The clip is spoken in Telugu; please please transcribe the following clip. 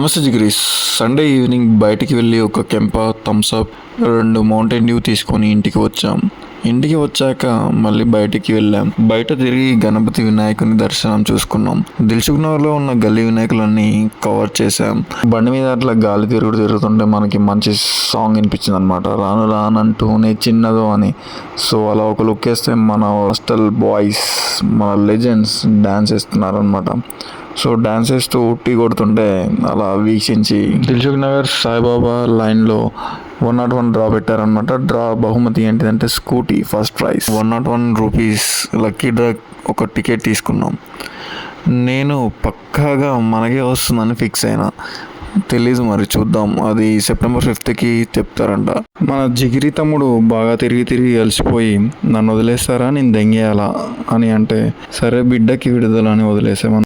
నమస్తే జిగిరి. సండే ఈవినింగ్ బయటికి వెళ్ళి ఒక కెంప, థమ్స్అప్, 2 మౌంటైన్ డ్యూ తీసుకొని ఇంటికి వచ్చాం. ఇంటికి వచ్చాక మళ్ళీ బయటికి వెళ్ళాం. బయట తిరిగి గణపతి వినాయకుని దర్శనం చూసుకున్నాం. దిల్సుఖ్నగర్లో ఉన్న గల్లీ వినాయకులన్నీ కవర్ చేశాం. బండి మీద అట్లా గాలి తిరుగుతుంటే మనకి మంచి సాంగ్ వినిపించింది అనమాట. రాను రానంటూనే చిన్నదో అని. సో అలా ఒక లుక్ వేస్తే మన హాస్టల్ బాయ్స్, మన లెజెండ్స్ డ్యాన్స్ వేస్తున్నారు అనమాట. సో డ్యాన్స్ వేస్తూ ఉట్టి కొడుతుంటే అలా వీక్షించి దిల్సుఖ్నగర్ సాయిబాబా లైన్లో 101 డ్రా పెట్టారనమాట. డ్రా బహుమతి ఏంటిదంటే scooty, first prize 101 rupees lucky draw. ఒక టికెట్ తీసుకున్నాం. నేను పక్కాగా మనకే వస్తుందని ఫిక్స్ అయినా. తెలీదు, మరి చూద్దాం. అది సెప్టెంబర్ 5కి చెప్తారంట. మన జిగిరి తమ్ముడు బాగా తిరిగి అలసిపోయి నన్ను వదిలేస్తారా, నేను దెంగేయాలా అని అంటే, సరే బిడ్డకి విడుదల అని వదిలేసామని.